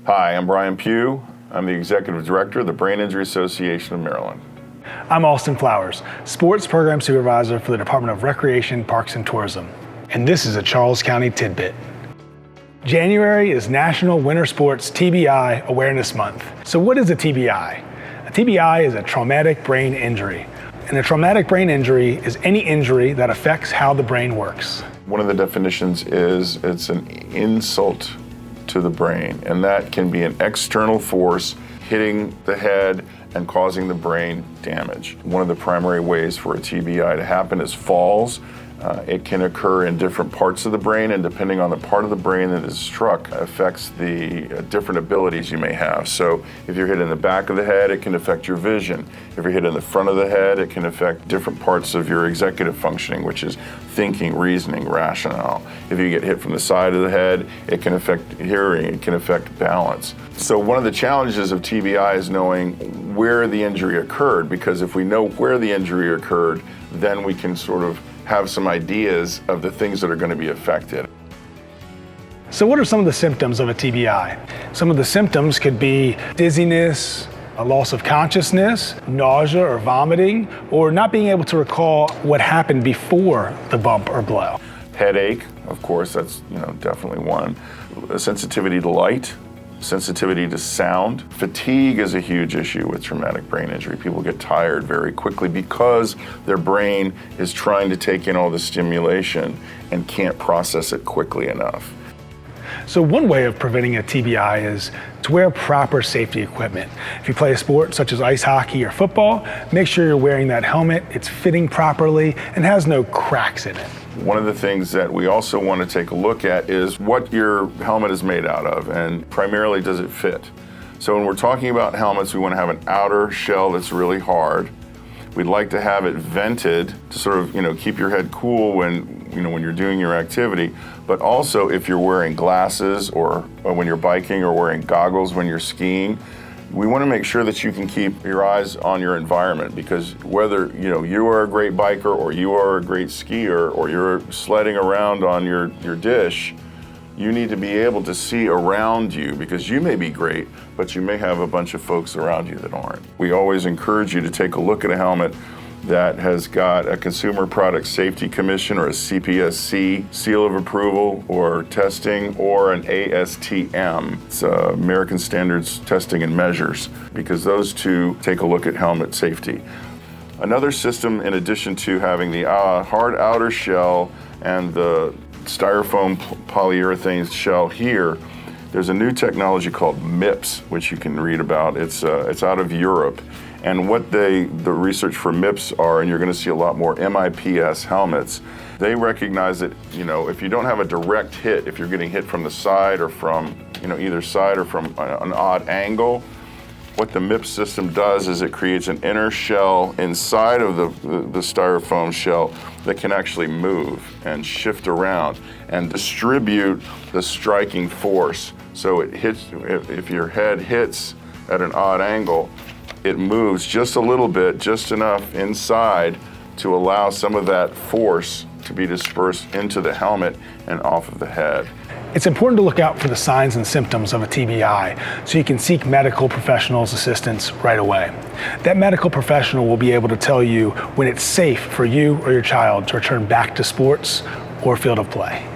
Hi, I'm Bryan Pugh. I'm the Executive Director of the Brain Injury Association of Maryland. I'm Austin Flowers, Sports Program Supervisor for the Department of Recreation, Parks, and Tourism. And this is a Charles County Tidbit. January is National Winter Sports TBI Awareness Month. So what is a TBI? A TBI is a traumatic brain injury. And a traumatic brain injury is any injury that affects how the brain works. One of the definitions is it's an insult to the brain, and that can be an external force hitting the head and causing the brain damage. One of the primary ways for a TBI to happen is falls. It can occur in different parts of the brain, and depending on the part of the brain that is struck affects the different abilities you may have. So if you're hit in the back of the head, it can affect your vision. If you're hit in the front of the head, it can affect different parts of your executive functioning, which is thinking, reasoning, rationale. If you get hit from the side of the head, it can affect hearing, it can affect balance. So one of the challenges of TBI is knowing where the injury occurred, because if we know where the injury occurred, then we can sort of have some ideas of the things that are going to be affected. So what are some of the symptoms of a TBI? Some of the symptoms could be dizziness, a loss of consciousness, nausea or vomiting, or not being able to recall what happened before the bump or blow. Headache, of course, that's definitely one. Sensitivity to light, sensitivity to sound. Fatigue is a huge issue with traumatic brain injury. People get tired very quickly because their brain is trying to take in all the stimulation and can't process it quickly enough. So one way of preventing a TBI is to wear proper safety equipment. If you play a sport such as ice hockey or football, make sure you're wearing that helmet, it's fitting properly, and has no cracks in it. One of the things that we also want to take a look at is what your helmet is made out of, and primarily does it fit. So when we're talking about helmets, we want to have an outer shell that's really hard. We'd like to have it vented to sort of keep your head cool when you're doing your activity, but also if you're wearing glasses or when you're biking or wearing goggles when you're skiing, we want to make sure that you can keep your eyes on your environment, because whether you are a great biker or you are a great skier or you're sledding around on your dish, you need to be able to see around you, because you may be great, but you may have a bunch of folks around you that aren't. We always encourage you to take a look at a helmet that has got a Consumer Product Safety Commission or a CPSC seal of approval or testing, or an ASTM. It's American Standards Testing and Measures, because those two take a look at helmet safety. Another system, in addition to having the hard outer shell and the styrofoam polyurethane shell here, there's a new technology called MIPS, which you can read about. It's out of Europe. And what the research for MIPS are, and you're going to see a lot more MIPS helmets, they recognize that if you don't have a direct hit, if you're getting hit from the side or from either side or from an odd angle, what the MIPS system does is it creates an inner shell inside of the styrofoam shell that can actually move and shift around and distribute the striking force. So it hits, if your head hits at an odd angle, it moves just a little bit, just enough inside to allow some of that force to be dispersed into the helmet and off of the head. It's important to look out for the signs and symptoms of a TBI so you can seek medical professionals' assistance right away. That medical professional will be able to tell you when it's safe for you or your child to return back to sports or field of play.